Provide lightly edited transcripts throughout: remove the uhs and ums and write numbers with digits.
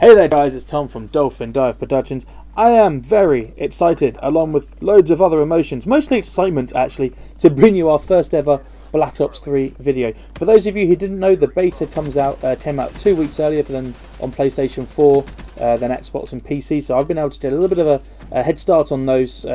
Hey there guys, it's Tom from Dolphin Productions. I am very excited, along with loads of other emotions, mostly excitement actually, to bring you our first ever Black Ops 3 video. For those of you who didn't know, the beta came out 2 weeks earlier than on PlayStation 4, than Xbox and PC, so I've been able to get a little bit of a head start on those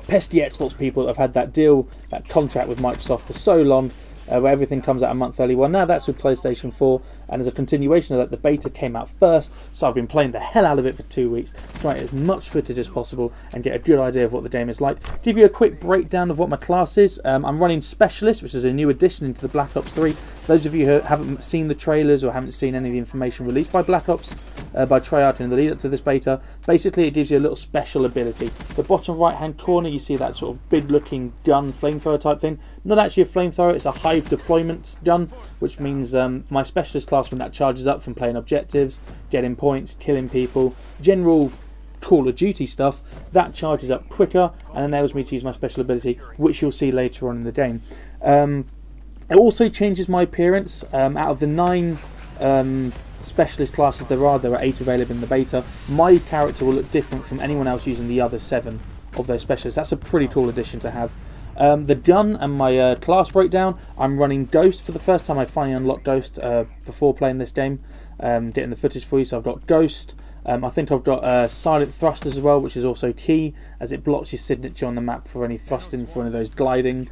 pesky Xbox people that have had that deal, that contract with Microsoft for so long, where everything comes out a month early. Well, now that's with PlayStation 4, and as a continuation of that, the beta came out first, so I've been playing the hell out of it for 2 weeks, trying to get as much footage as possible and get a good idea of what the game is like. Give you a quick breakdown of what my class is. I'm running Specialist, which is a new addition into the Black Ops 3. Those of you who haven't seen the trailers or haven't seen any of the information released by Black Ops, by Treyarch in the lead up to this beta, basically it gives you a little special ability. The bottom right hand corner, you see that sort of big looking gun, flamethrower type thing. Not actually a flamethrower, it's a hive deployment gun, which means for my Specialist class, when that charges up from playing objectives, getting points, killing people, general Call of Duty stuff, that charges up quicker and enables me to use my special ability, which you'll see later on in the game. It also changes my appearance. Out of the 9 Specialist classes there are 8 available in the beta. My character will look different from anyone else using the other 7 of those Specialists. That's a pretty cool addition to have. The gun and my class breakdown, I'm running Ghost for the first time. I finally unlocked Ghost before playing this game, getting the footage for you. So I've got Ghost. I think I've got silent thrusters as well, which is also key, as it blocks your signature on the map for any thrusting, for any of those gliding,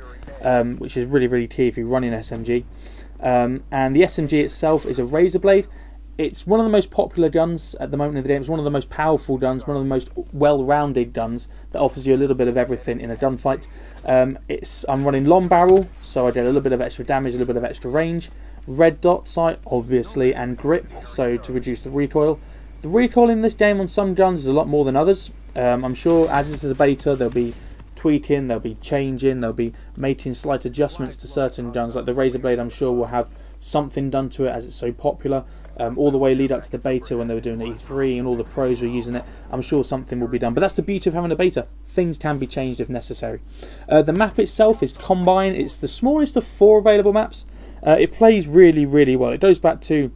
which is really key if you're running SMG. And the SMG itself is a razor blade. It's one of the most popular guns at the moment in the game. It's one of the most powerful guns, one of the most well-rounded guns that offers you a little bit of everything in a gunfight. I'm running long barrel, so I get a little bit of extra damage, a little bit of extra range. Red dot sight, obviously, and grip, so to reduce the recoil. The recoil in this game on some guns is a lot more than others. I'm sure as this is a beta, there'll be tweaking, they'll be changing, they'll be making slight adjustments to certain guns. Like the razor blade, I'm sure will have something done to it as it's so popular. All the way lead up to the beta when they were doing E3 and all the pros were using it, I'm sure something will be done. But that's the beauty of having a beta. Things can be changed if necessary. The map itself is Combine. It's the smallest of 4 available maps. It plays really well. It goes back to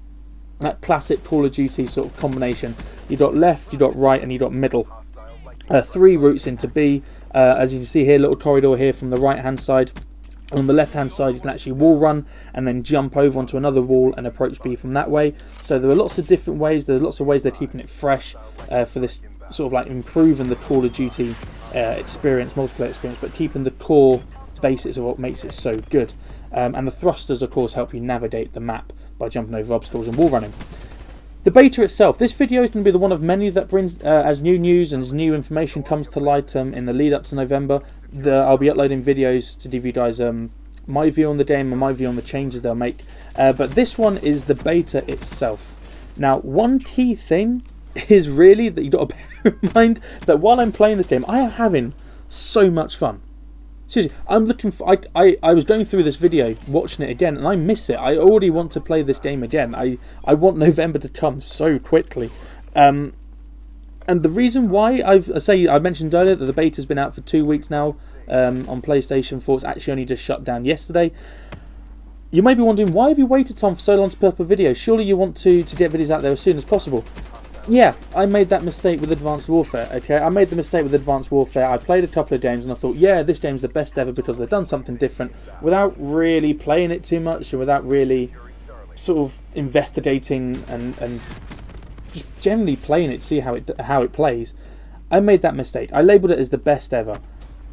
that classic Call of Duty sort of combination. You got left, you got right, and you got middle. 3 routes into B. As you can see here, little corridor here from the right hand side. On the left hand side you can actually wall run and then jump over onto another wall and approach B from that way. So there are lots of different ways. There's lots of ways they're keeping it fresh for this sort of like improving the Call of Duty experience, multiplayer experience, but keeping the core basics of what makes it so good. And the thrusters of course help you navigate the map by jumping over obstacles and wall running. The beta itself, this video is going to be the one of many that brings, as new news and as new information comes to light in the lead up to November, I'll be uploading videos to give you guys my view on the game and my view on the changes they'll make. But this one is the beta itself. Now, one key thing is really that you've got to bear in mind that while I'm playing this game, I am having so much fun. Seriously, I'm looking for. I was going through this video, watching it again, and I miss it. I already want to play this game again. I want November to come so quickly. And the reason why I mentioned earlier that the beta's been out for 2 weeks now on PlayStation 4. It's actually only just shut down yesterday. You may be wondering, why have you waited, Tom, for so long to put up a video? Surely you want to get videos out there as soon as possible. Yeah, I made that mistake with Advanced Warfare, okay? I made the mistake with Advanced Warfare. I played a couple of games and I thought, yeah, this game's the best ever because they've done something different, without really playing it too much and without really sort of investigating and just generally playing it, see how it plays. I made that mistake. I labelled it as the best ever.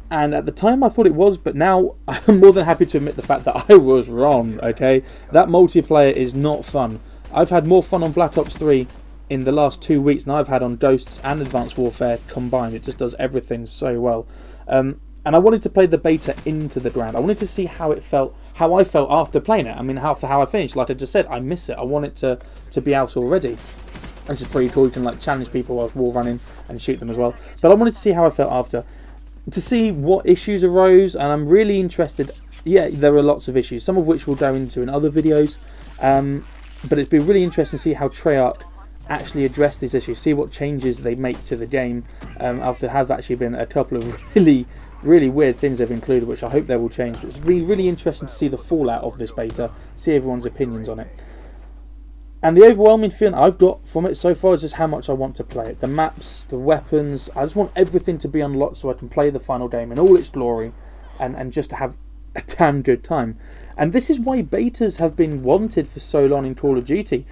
And at the time I thought it was, but now I'm more than happy to admit the fact that I was wrong, okay? That multiplayer is not fun. I've had more fun on Black Ops 3 in the last 2 weeks than I've had on Ghosts and Advanced Warfare combined. It just does everything so well. And I wanted to play the beta into the ground. I wanted to see how it felt, how I felt after playing it. I mean, after how I finished. Like I just said, I miss it. I want it to be out already. This is pretty cool. You can like challenge people whilst wall running and shoot them as well. But I wanted to see how I felt after, to see what issues arose, and I'm really interested. Yeah, there are lots of issues, some of which we'll go into in other videos. But it's been really interesting to see how Treyarch actually address these issues, see what changes they make to the game. After there have actually been a couple of really weird things they've included, which I hope they will change. But it's been really interesting to see the fallout of this beta, see everyone's opinions on it. And the overwhelming feeling I've got from it so far is just how much I want to play it. The maps, the weapons, I just want everything to be unlocked so I can play the final game in all its glory and just to have a damn good time. And this is why betas have been wanted for so long in Call of Duty.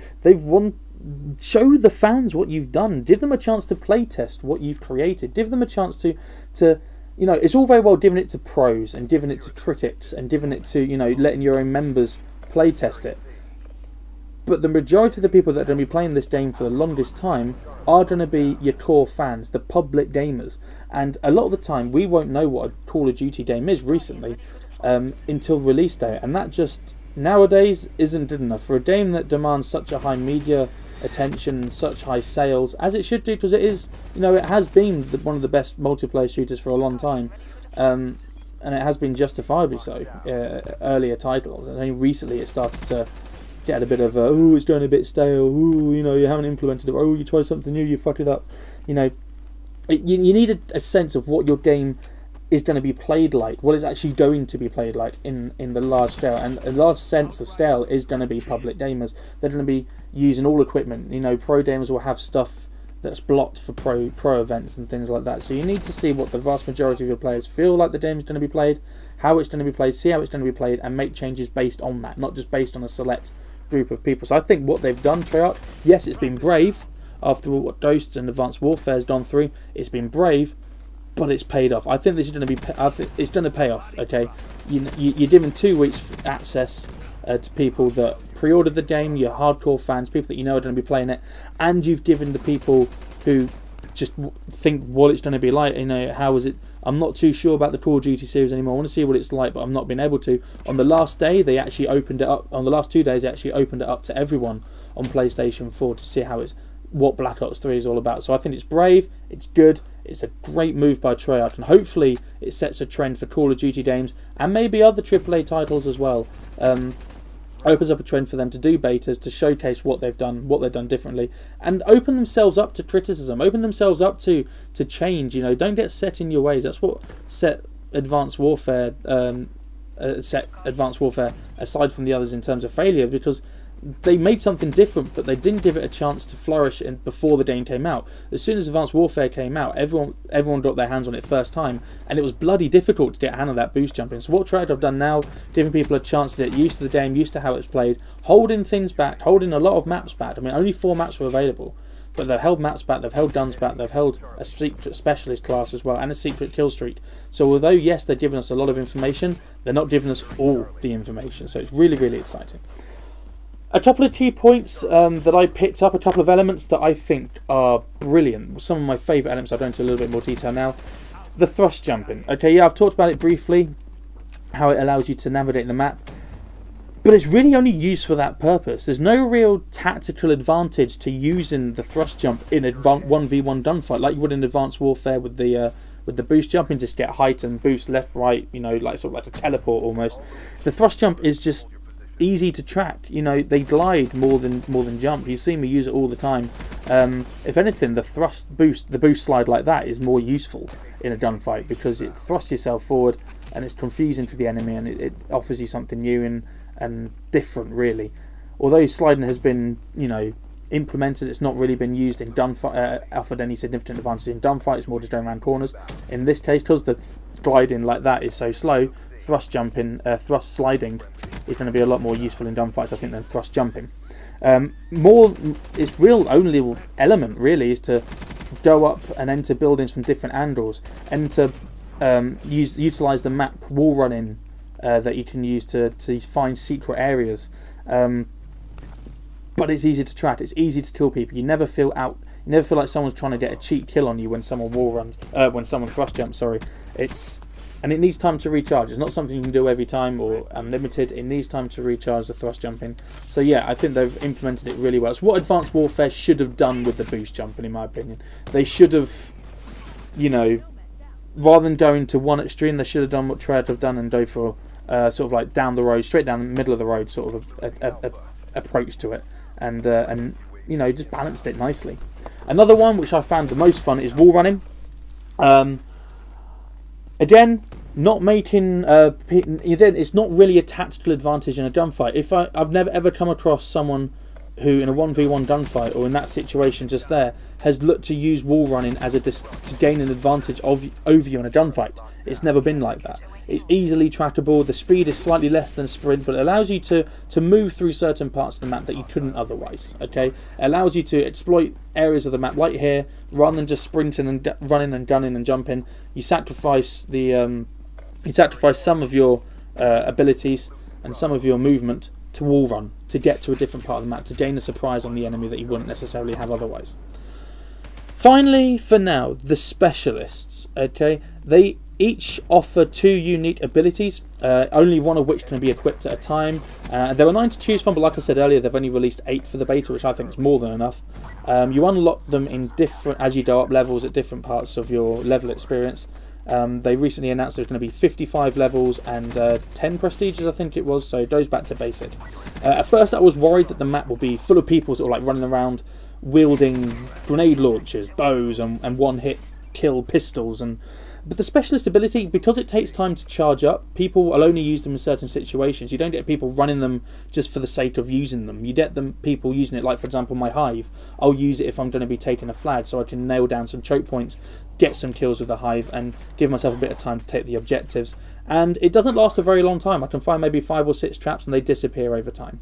Show the fans what you've done. Give them a chance to play test what you've created. Give them a chance to you know, it's all very well giving it to pros and giving it to critics and giving it to, you know, letting your own members play test it. But the majority of the people that are going to be playing this game for the longest time are going to be your core fans, the public gamers. And a lot of the time, we won't know what a Call of Duty game is recently until release day. And that just, nowadays, isn't good enough. For a game that demands such a high media attention and such high sales, as it should do, because it is, you know, it has been one of the best multiplayer shooters for a long time. And it has been justifiably so, earlier titles. And only recently it started to get a bit of oh, it's going a bit stale, oh, you know, you haven't implemented it, oh, you try something new, you fuck it up, you know. You need a sense of what your game is going to be played like, what it's actually going to be played like in the large scale, and a large sense of scale is going to be public gamers. They're going to be using all equipment, you know, pro gamers will have stuff that's blocked for pro events and things like that, so you need to see what the vast majority of your players feel like the game is going to be played, how it's going to be played, see how it's going to be played, and make changes based on that, not just based on a select group of people. So I think what they've done, Treyarch, yes, it's been brave after what Ghosts and Advanced Warfare has gone through. It's been brave, but it's paid off. I think this is going to be. I think it's going to pay off. Okay, you're giving 2 weeks access to people that pre-ordered the game, your hardcore fans, people that you know are going to be playing it, and you've given the people who just think what it's going to be like. You know, how is it? I'm not too sure about the Call of Duty series anymore. I want to see what it's like, but I've not been able to. On the last day, they actually opened it up. On the last 2 days, they actually opened it up to everyone on PlayStation 4 to see what Black Ops 3 is all about. So I think it's brave, it's good, it's a great move by Treyarch, and hopefully it sets a trend for Call of Duty games and maybe other AAA titles as well. Opens up a trend for them to do betas, to showcase what they've done differently, and open themselves up to criticism, open themselves up to change. You know, don't get set in your ways. That's what set Advanced Warfare aside from the others in terms of failure, because they made something different, but they didn't give it a chance to flourish before the game came out. As soon as Advanced Warfare came out, everyone got their hands on it first time, and it was bloody difficult to get a hand on that boost jumping. So what Treyarch have done now, giving people a chance to get used to the game, used to how it's played, holding things back, holding a lot of maps back. I mean, only 4 maps were available, but they've held maps back, they've held guns back, they've held a secret specialist class as well, and a secret kill streak. So although, yes, they're giving us a lot of information, they're not giving us all the information. So it's really, really exciting. A couple of key points that I picked up, a couple of elements that I think are brilliant. Some of my favourite elements, I'll go into a little bit more detail now. The thrust jumping. Okay, yeah, I've talked about it briefly, how it allows you to navigate the map. But it's really only used for that purpose. There's no real tactical advantage to using the thrust jump in a 1v1 gunfight, like you would in Advanced Warfare with the boost jumping, just get height and boost left, right, you know, like sort of like a teleport almost. The thrust jump is just easy to track. You know, they glide more than jump. You see me use it all the time. If anything, the boost slide like that is more useful in a gunfight, because it thrusts yourself forward and it's confusing to the enemy, and it offers you something new and different, really. Although sliding has been, you know, implemented, it's not really been used in gunfight, offered any significant advantage in gunfight. It's more just going around corners. In this case, because the gliding like that is so slow, thrust sliding is going to be a lot more useful in gunfights, I think, than thrust jumping. Its real only element really is to go up and enter buildings from different angles, and to utilise the map wall running that you can use to find secret areas. But it's easy to track. It's easy to kill people. You never feel like someone's trying to get a cheat kill on you when someone wall runs. When someone thrust jumps. Sorry. And it needs time to recharge. It's not something you can do every time or unlimited. It needs time to recharge the thrust jumping. So yeah, I think they've implemented it really well. It's what Advanced Warfare should have done with the boost jumping, in my opinion. They should have, you know, rather than going to one extreme, they should have done what Treyarch have done and go for sort of like down the road, straight down the middle of the road, sort of a approach to it, and you know, just balanced it nicely. Another one which I found the most fun is wall running. Again, not making it's not really a tactical advantage in a gunfight. I've never ever come across someone who in a 1v1 gunfight or in that situation just there has looked to use wall running as to gain an advantage over you in a gunfight. It's never been like that. It's easily trackable, the speed is slightly less than sprint, but it allows you to move through certain parts of the map that you couldn't otherwise, okay? It allows you to exploit areas of the map like here, rather than just sprinting and running and gunning and jumping. You sacrifice some of your abilities and some of your movement to wall run, to get to a different part of the map, to gain a surprise on the enemy that you wouldn't necessarily have otherwise. Finally, for now, the specialists, okay? They each offer 2 unique abilities, only one of which can be equipped at a time. There are 9 to choose from, but like I said earlier, they've only released 8 for the beta, which I think is more than enough. You unlock them in as you go up levels at different parts of your level experience. They recently announced there's going to be 55 levels and 10 prestiges, I think it was, so it goes back to basic. At first I was worried that the map will be full of people sort of like running around wielding grenade launchers, bows and one-hit kill pistols, but the specialist ability, because it takes time to charge up, people will only use them in certain situations. You don't get people running them just for the sake of using them. You get people using it, like for example my hive. I'll use it if I'm going to be taking a flag, so I can nail down some choke points, get some kills with the hive, and give myself a bit of time to take the objectives. And it doesn't last a very long time. I can find maybe 5 or 6 traps and they disappear over time.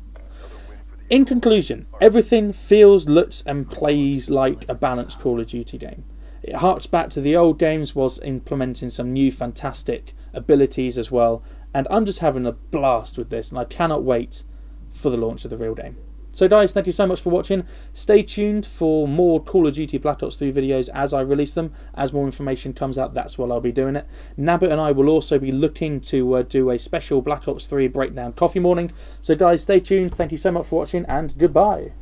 In conclusion, everything feels, looks and plays like a balanced Call of Duty game. It harks back to the old games, whilst implementing some new fantastic abilities as well, and I'm just having a blast with this, and I cannot wait for the launch of the real game. So guys, thank you so much for watching. Stay tuned for more Call of Duty Black Ops 3 videos as I release them. As more information comes out, that's when I'll be doing it. Nabbott and I will also be looking to do a special Black Ops 3 breakdown coffee morning. So guys, stay tuned. Thank you so much for watching, and goodbye.